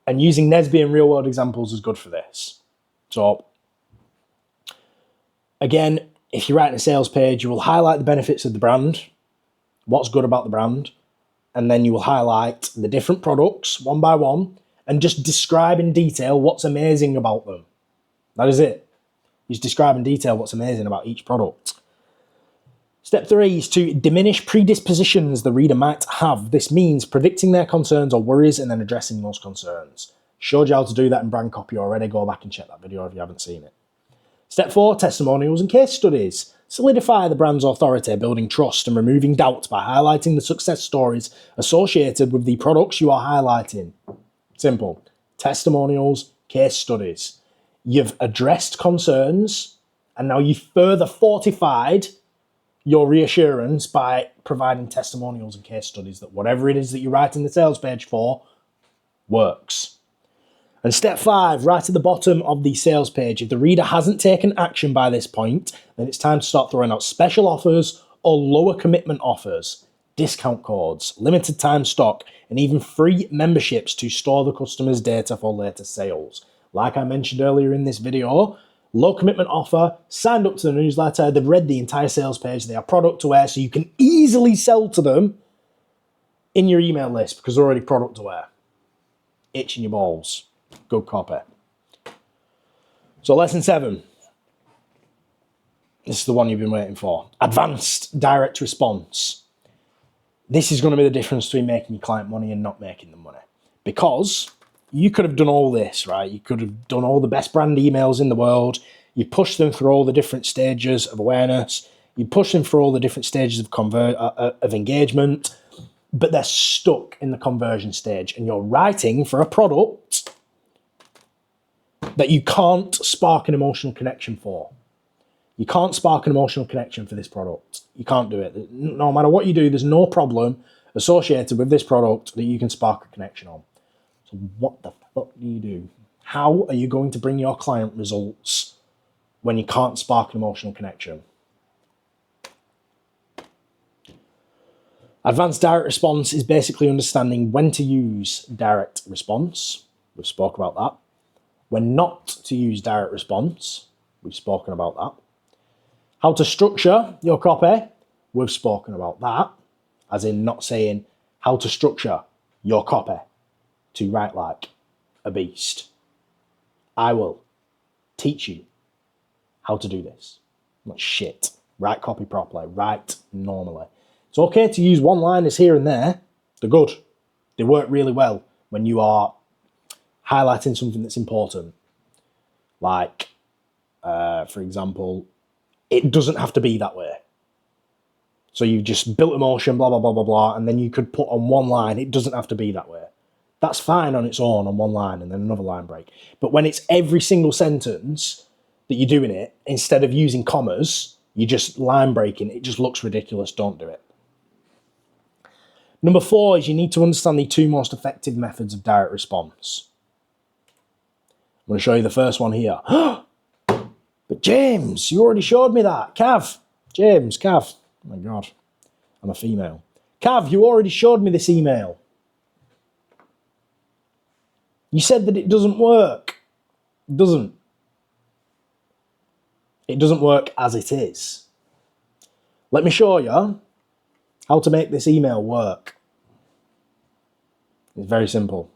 and using NSBE and real-world examples is good for this. So, again, if you're writing a sales page, you will highlight the benefits of the brand, what's good about the brand, and then you will highlight the different products one by one and just describe in detail what's amazing about them. That is it. You just describe in detail what's amazing about each product. Step 3 is to diminish predispositions the reader might have. This means predicting their concerns or worries and then addressing those concerns. Showed you how to do that in brand copy already. Go back and check that video if you haven't seen it. Step 4, testimonials and case studies. Solidify the brand's authority, building trust and removing doubt by highlighting the success stories associated with the products you are highlighting. Simple. Testimonials, case studies. You've addressed concerns and now you've further fortified your reassurance by providing testimonials and case studies that whatever it is that you're writing the sales page for works. And step 5, right at the bottom of the sales page, if the reader hasn't taken action by this point, then it's time to start throwing out special offers or lower commitment offers, discount codes, limited time stock, and even free memberships to store the customer's data for later sales. Like I mentioned earlier in this video, low commitment offer, signed up to the newsletter, they've read the entire sales page, they are product aware, so you can easily sell to them in your email list because they're already product aware. Itching your balls. Good copy. So lesson 7. This is the one you've been waiting for. Advanced direct response. This is going to be the difference between making your client money and not making them money. Because you could have done all this, right? You could have done all the best brand emails in the world. You pushed them through all the different stages of awareness. You push them through all the different stages of engagement, but they're stuck in the conversion stage, and you're writing for a product that you can't spark an emotional connection for. You can't spark an emotional connection for this product. You can't do it. No matter what you do, there's no problem associated with this product that you can spark a connection on. So what the fuck do you do? How are you going to bring your client results when you can't spark an emotional connection? Advanced direct response is basically understanding when to use direct response. We've spoken about that. When not to use direct response. We've spoken about that. How to structure your copy. We've spoken about that. As in not saying how to structure your copy to write like a beast. I will teach you how to do this. Not shit. Write copy properly. Write normally. It's okay to use one-liners here and there. They're good. They work really well when you are highlighting something that's important. Like, for example, it doesn't have to be that way. So you've just built emotion, blah, blah, blah, blah, blah, and then you could put on one line, it doesn't have to be that way. That's fine on its own on one line and then another line break. But when it's every single sentence that you're doing it, instead of using commas, you're just line breaking, it just looks ridiculous. Don't do it. Number 4 is you need to understand the 2 most effective methods of direct response. I'm going to show you the first one here. But James, you already showed me that. Cav. Oh my God. I'm a female. Cav, you already showed me this email. You said that it doesn't work. It doesn't. It doesn't work as it is. Let me show you how to make this email work. It's very simple.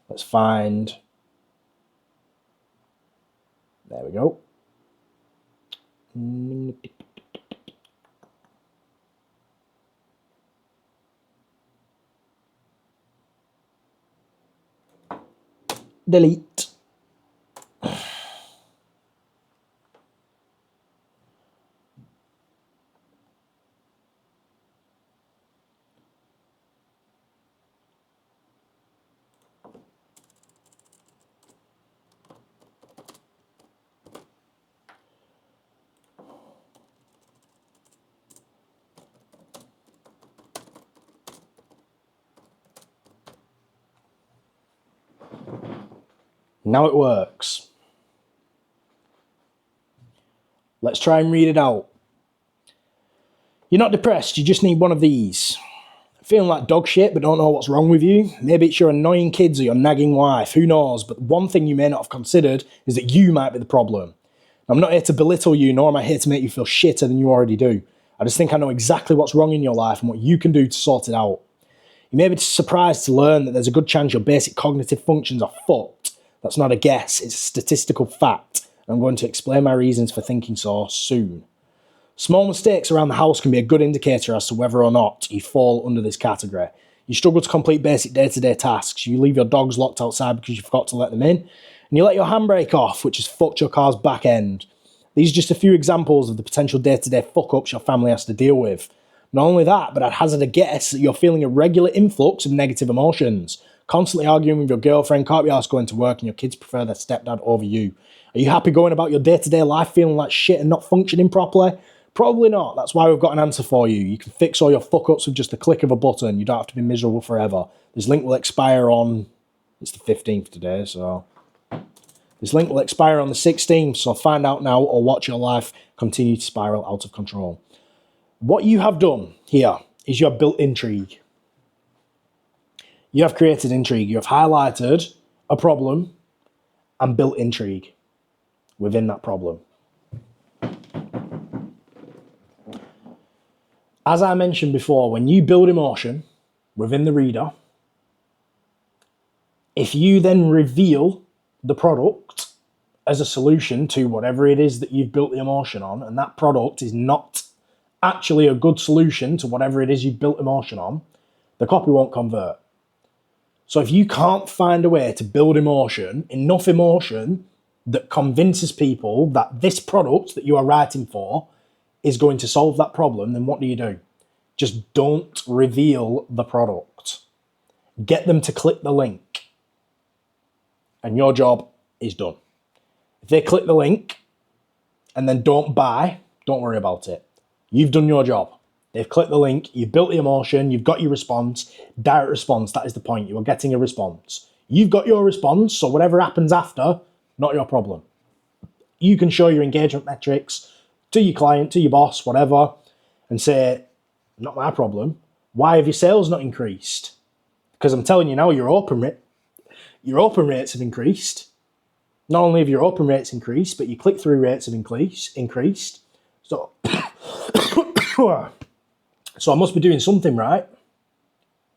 Let's find... There we go. Delete. Now it works. Let's try and read it out. You're not depressed, you just need one of these. Feeling like dog shit but don't know what's wrong with you? Maybe it's your annoying kids or your nagging wife, who knows? But one thing you may not have considered is that you might be the problem. I'm not here to belittle you, nor am I here to make you feel shitter than you already do. I just think I know exactly what's wrong in your life and what you can do to sort it out. You may be surprised to learn that there's a good chance your basic cognitive functions are fucked. That's not a guess, it's a statistical fact. I'm going to explain my reasons for thinking so soon. Small mistakes around the house can be a good indicator as to whether or not you fall under this category. You struggle to complete basic day-to-day tasks. You leave your dogs locked outside because you forgot to let them in. And you let your handbrake off, which has fucked your car's back end. These are just a few examples of the potential day-to-day fuck-ups your family has to deal with. Not only that, but I'd hazard a guess that you're feeling a regular influx of negative emotions. Constantly arguing with your girlfriend, can't be asked going to work, and your kids prefer their stepdad over you. Are you happy going about your day-to-day life feeling like shit and not functioning properly? Probably not. That's why we've got an answer for you. You can fix all your fuck-ups with just the click of a button. You don't have to be miserable forever. This link will expire on... It's the 15th today, so... This link will expire on the 16th, so find out now or watch your life continue to spiral out of control. What you have done here is you have built intrigue. You have created intrigue. You have highlighted a problem and built intrigue within that problem. As I mentioned before, when you build emotion within the reader, if you then reveal the product as a solution to whatever it is that you've built the emotion on, and that product is not actually a good solution to whatever it is you've built emotion on, the copy won't convert. So if you can't find a way to build emotion, enough emotion that convinces people that this product that you are writing for is going to solve that problem, then what do? Just don't reveal the product. Get them to click the link, and your job is done. If they click the link and then don't buy, don't worry about it. You've done your job. They've clicked the link, you've built the emotion, you've got your response, direct response, that is the point. You are getting a response. You've got your response, so whatever happens after, not your problem. You can show your engagement metrics to your client, to your boss, whatever, and say, not my problem. Why have your sales not increased? Because I'm telling you now, your open rates have increased. Not only have your open rates increased, but your click-through rates have increased. So, so I must be doing something right.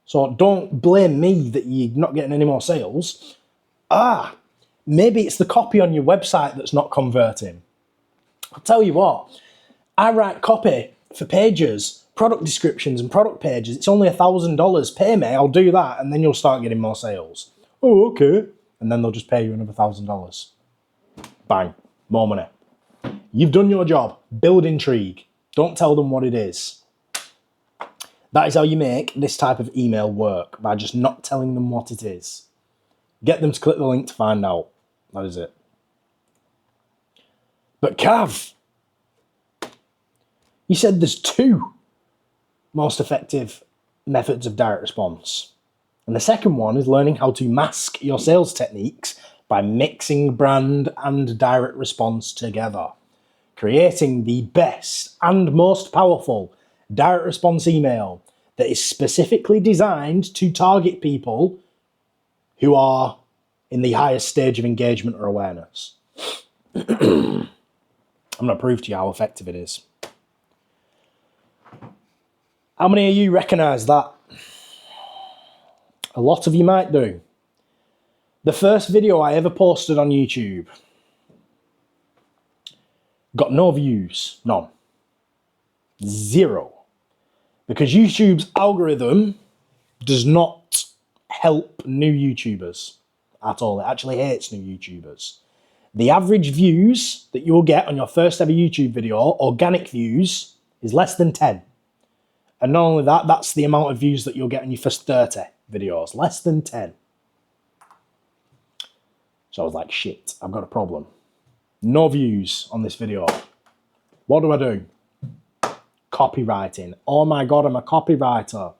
So don't blame me that you're not getting any more sales. Maybe it's the copy on your website that's not converting. I'll tell you what, I write copy for pages, product descriptions and product pages. It's only $1,000. Pay me, I'll do that, and then you'll start getting more sales. Oh, okay. And then they'll just pay you another $1,000. Bang, more money. You've done your job. Build intrigue. Don't tell them what it is. That is how you make this type of email work, by just not telling them what it is. Get them to click the link to find out. That is it. But Cav, you said there's two most effective methods of direct response. And the second one is learning how to mask your sales techniques by mixing brand and direct response together, creating the best and most powerful direct response email that is specifically designed to target people who are in the highest stage of engagement or awareness. I'm going to prove to you how effective it is. How many of you recognize that? A lot of you might do. The first video I ever posted on YouTube got no views, none. 0. Because YouTube's algorithm does not help new YouTubers at all. It actually hates new YouTubers. The average views that you will get on your first ever YouTube video, organic views, is less than 10. And not only that, that's the amount of views that you'll get on your first 30 videos. Less than 10. So I was like, shit, I've got a problem. No views on this video. What do? Copywriting. Oh my God, I'm a copywriter.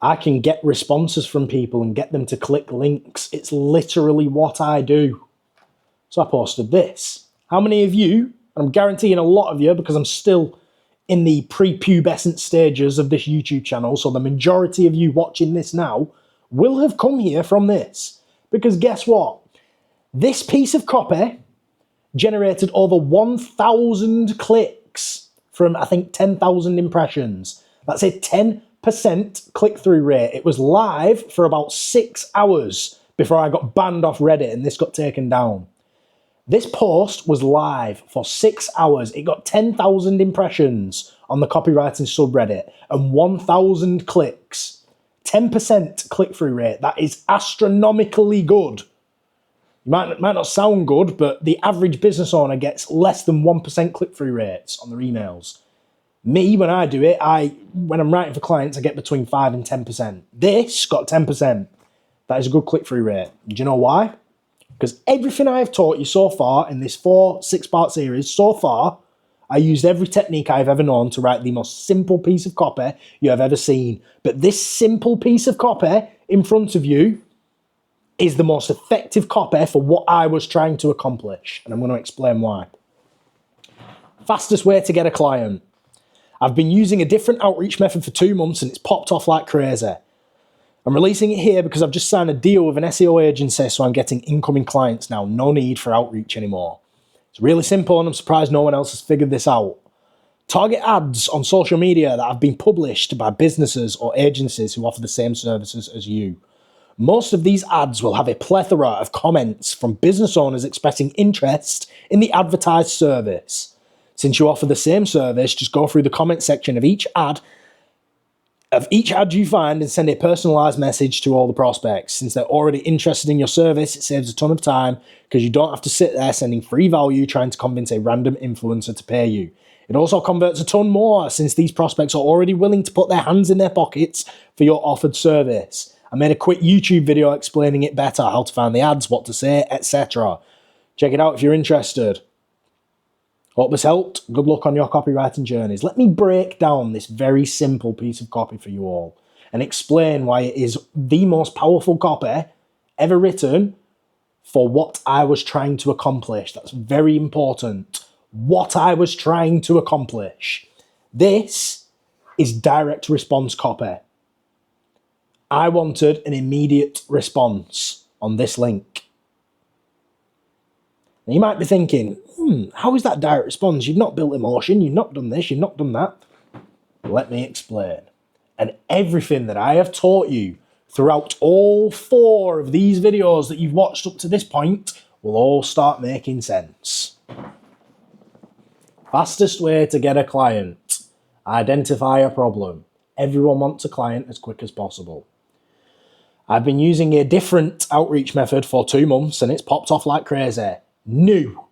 I can get responses from people and get them to click links. It's literally what I do. So I posted this. How many of you, and I'm guaranteeing a lot of you, because I'm still in the prepubescent stages of this YouTube channel, so the majority of you watching this now will have come here from this. Because guess what? This piece of copy generated over 1,000 clicks from, I think, 10,000 impressions. That's a 10% click-through rate. It was live for about 6 hours before I got banned off Reddit and this got taken down. This post was live for 6 hours. It got 10,000 impressions on the copywriting subreddit and 1,000 clicks. 10% click-through rate. That is astronomically good. It might not sound good, but the average business owner gets less than 1% click-through rates on their emails. Me, when I do it, when I'm writing for clients, I get between 5 and 10%. This got 10%. That is a good click-through rate. Do you know why? Because everything I have taught you so far in this 6-part series, so far, I used every technique I've ever known to write the most simple piece of copy you have ever seen. But this simple piece of copy in front of you is the most effective copy for what I was trying to accomplish. And I'm going to explain why. Fastest way to get a client. I've been using a different outreach method for 2 months and it's popped off like crazy. I'm releasing it here because I've just signed a deal with an SEO agency, so I'm getting incoming clients now. No need for outreach anymore. It's really simple and I'm surprised no one else has figured this out. Target ads on social media that have been published by businesses or agencies who offer the same services as you. Most of these ads will have a plethora of comments from business owners expressing interest in the advertised service. Since you offer the same service, just go through the comment section of each ad of each ad you find and send a personalized message to all the prospects. Since they're already interested in your service, it saves a ton of time because you don't have to sit there sending free value trying to convince a random influencer to pay you. It also converts a ton more since these prospects are already willing to put their hands in their pockets for your offered service. I made a quick YouTube video explaining it better, how to find the ads, what to say, etc. Check it out if you're interested. Hope this helped. Good luck on your copywriting journeys. Let me break down this very simple piece of copy for you all and explain why it is the most powerful copy ever written for what I was trying to accomplish. That's very important. What I was trying to accomplish. This is direct response copy. I wanted an immediate response on this link. Now you might be thinking, how is that direct response? You've not built emotion, you've not done this, you've not done that. Let me explain. And everything that I have taught you throughout all 4 of these videos that you've watched up to this point will all start making sense. Fastest way to get a client. Identify a problem. Everyone wants a client as quick as possible. I've been using a different outreach method for 2 months and it's popped off like crazy. New.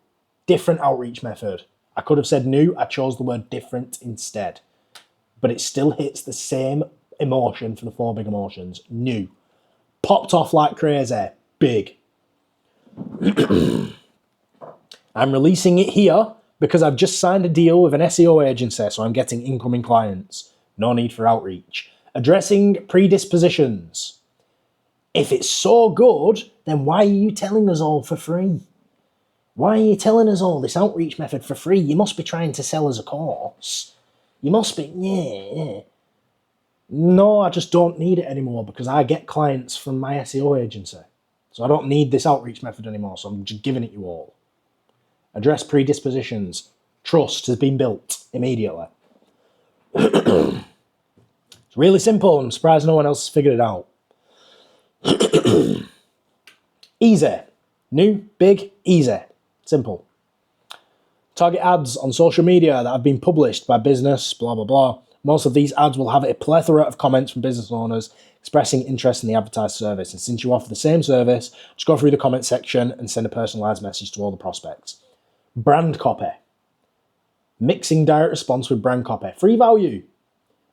Different outreach method. I could have said new, I chose the word different instead. But it still hits the same emotion for the 4 big emotions. New. Popped off like crazy. Big. I'm releasing it here because I've just signed a deal with an SEO agency, so I'm getting incoming clients. No need for outreach. Addressing predispositions. If it's so good, then why are you telling us all for free? Why are you telling us all this outreach method for free? You must be trying to sell us a course. You must be, yeah. No, I just don't need it anymore because I get clients from my SEO agency. So I don't need this outreach method anymore, so I'm just giving it you all. Address predispositions. Trust has been built immediately. It's really simple. I'm surprised no one else has figured it out. Easy. New, big, easy. Simple. Target ads on social media that have been published by business, blah, blah, blah. Most of these ads will have a plethora of comments from business owners expressing interest in the advertised service. And since you offer the same service, just go through the comment section and send a personalized message to all the prospects. Brand copy. Mixing direct response with brand copy. Free value,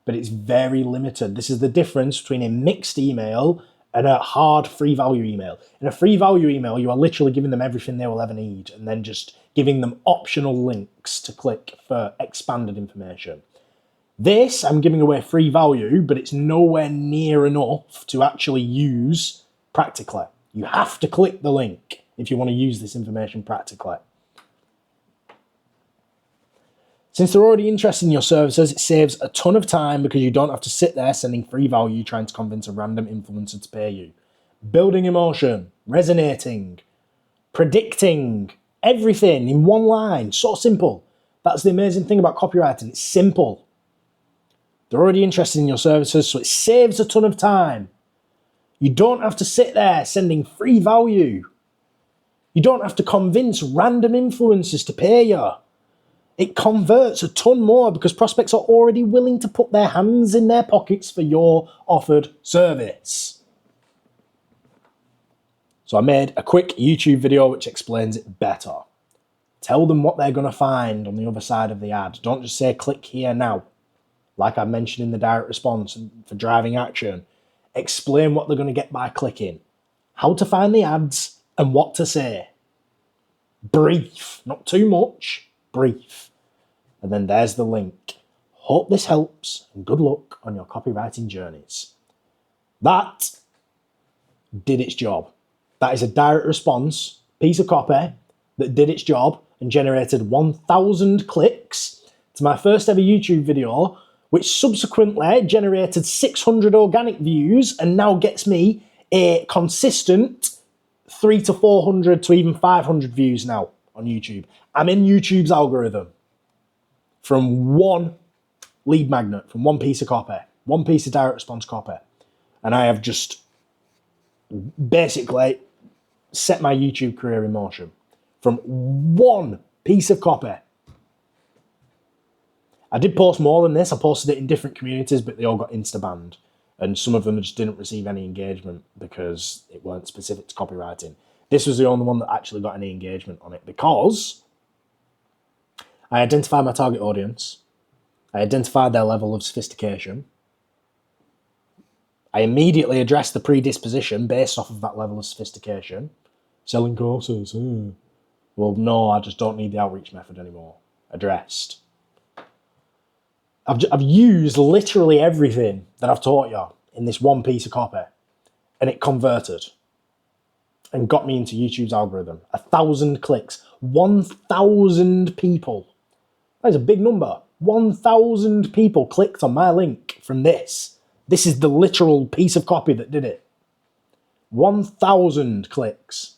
but it's very limited. This is the difference between a mixed email and a hard free value email. In a free value email, you are literally giving them everything they will ever need and then just giving them optional links to click for expanded information. This, I'm giving away free value, but it's nowhere near enough to actually use practically. You have to click the link if you want to use this information practically. Since they're already interested in your services, it saves a ton of time because you don't have to sit there sending free value trying to convince a random influencer to pay you. Building emotion, resonating, predicting, everything in one line. So simple. That's the amazing thing about copywriting. It's simple. They're already interested in your services, so it saves a ton of time. You don't have to sit there sending free value. You don't have to convince random influencers to pay you. It converts a ton more because prospects are already willing to put their hands in their pockets for your offered service. So I made a quick YouTube video which explains it better. Tell them what they're going to find on the other side of the ad. Don't just say click here now, like I mentioned in the direct response for driving action. Explain what they're going to get by clicking, how to find the ads, and what to say. Brief, not too much, brief. And then there's the link. Hope this helps and good luck on your copywriting journeys. That did its job. That is a direct response piece of copy that did its job and generated 1,000 clicks to my first ever YouTube video, which subsequently generated 600 organic views and now gets me a consistent 300 to 400 to even 500 views now on YouTube. I'm in YouTube's algorithm from one lead magnet, from one piece of copy, one piece of direct response copy. And I have just basically set my YouTube career in motion from one piece of copy. I did post more than this. I posted it in different communities, but they all got insta-banned. And some of them just didn't receive any engagement because it weren't specific to copywriting. This was the only one that actually got any engagement on it because I identified my target audience. I identified their level of sophistication. I immediately addressed the predisposition based off of that level of sophistication. Selling courses. Well, no, I just don't need the outreach method anymore. Addressed. I've used literally everything that I've taught you in this one piece of copy, and it converted and got me into YouTube's algorithm. 1,000 clicks, 1,000 people. That is a big number. 1,000 people clicked on my link from this. This is the literal piece of copy that did it. 1,000 clicks.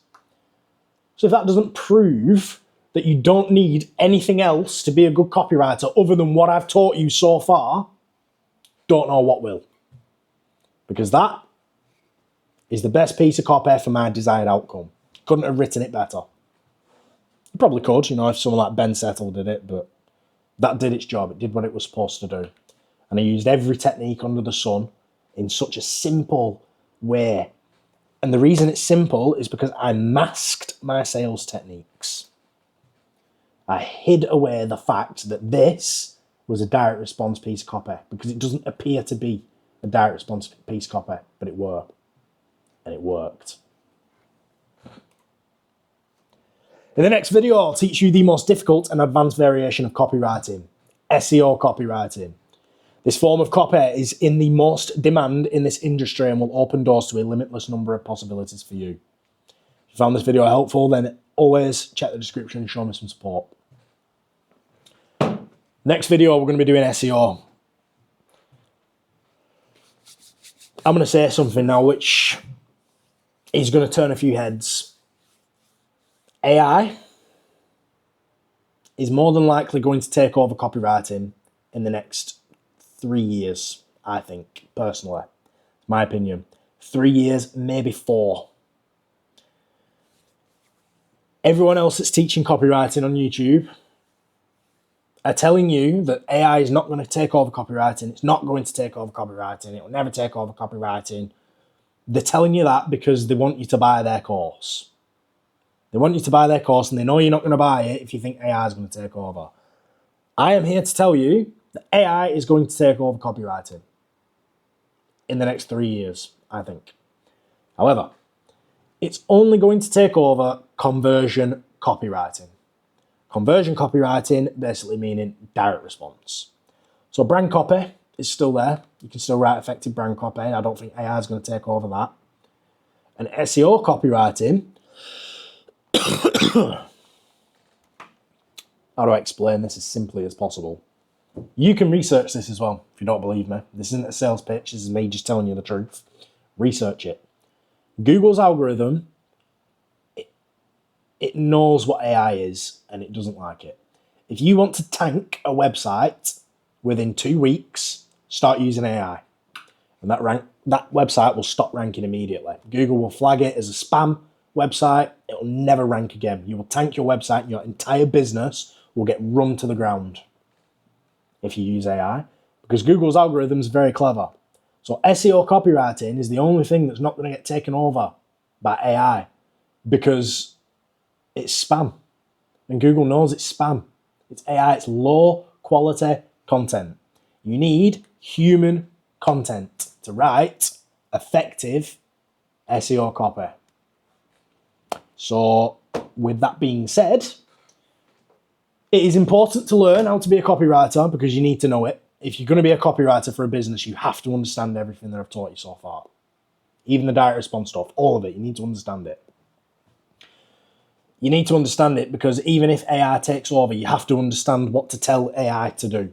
So if that doesn't prove that you don't need anything else to be a good copywriter other than what I've taught you so far, don't know what will. Because that is the best piece of copy for my desired outcome. Couldn't have written it better. You probably could, if someone like Ben Settle did it, but that did its job. It did what it was supposed to do. And I used every technique under the sun in such a simple way. And the reason it's simple is because I masked my sales techniques. I hid away the fact that this was a direct response piece of copy because it doesn't appear to be a direct response piece of copy, but it were. And it worked. In the next video, I'll teach you the most difficult and advanced variation of copywriting, SEO copywriting. This form of copy is in the most demand in this industry and will open doors to a limitless number of possibilities for you. If you found this video helpful, then always check the description and show me some support. Next video, we're going to be doing SEO. I'm going to say something now which is going to turn a few heads. AI is more than likely going to take over copywriting in the next 3 years, I think, personally. My opinion. 3 years, maybe 4. Everyone else that's teaching copywriting on YouTube are telling you that AI is not going to take over copywriting. It's not going to take over copywriting. It will never take over copywriting. They're telling you that because they want you to buy their course. They want you to buy their course and they know you're not going to buy it if you think AI is going to take over. I am here to tell you that AI is going to take over copywriting in the next 3 years, I think. However, it's only going to take over conversion copywriting. Conversion copywriting basically meaning direct response. So brand copy is still there. You can still write effective brand copy. I don't think AI is going to take over that. And SEO copywriting, how do I explain this as simply as possible? You can research this as well if you don't believe me. This isn't a sales pitch. This is me just telling you the truth. Research it. Google's algorithm, it knows what AI is and it doesn't like it. If you want to tank a website within 2 weeks, start using AI. And that website will stop ranking immediately. Google will flag it as a spam website. It will never rank again. You will tank your website and your entire business will get run to the ground if you use AI, because Google's algorithm is very clever. So SEO copywriting is the only thing that's not going to get taken over by AI because it's spam. And Google knows it's spam. It's AI, it's low quality content. You need human content to write effective SEO copy. So with that being said, it is important to learn how to be a copywriter because you need to know it. If you're going to be a copywriter for a business, you have to understand everything that I've taught you so far. Even the direct response stuff, all of it, you need to understand it. You need to understand it because even if AI takes over, you have to understand what to tell AI to do.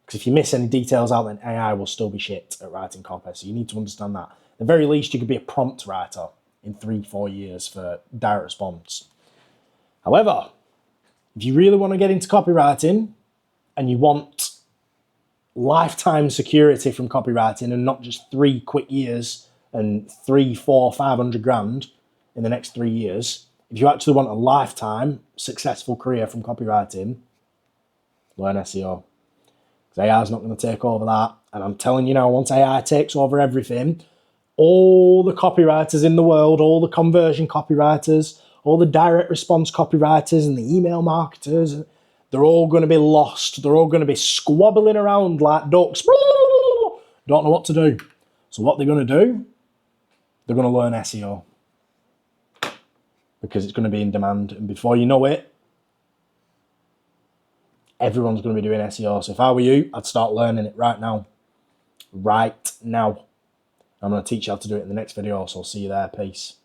Because if you miss any details out, then AI will still be shit at writing copy. So you need to understand that. At the very least, you could be a prompt writer in 3-4 years for direct response. However, if you really want to get into copywriting and you want lifetime security from copywriting and not just 3 quick years and 3, 4, 500 grand in the next 3 years, if you actually want a lifetime successful career from copywriting, learn SEO. because AI is not going to take over that. And I'm telling you now, once AI takes over everything, all the copywriters in the world, all the conversion copywriters, all the direct response copywriters and the email marketers, they're all going to be lost. They're all going to be squabbling around like ducks. Don't know what to do. So what they're going to do, they're going to learn SEO, because it's going to be in demand. And before you know it, everyone's going to be doing SEO. So if I were you, I'd start learning it right now. Right now. I'm going to teach you how to do it in the next video, so I'll see you there. Peace.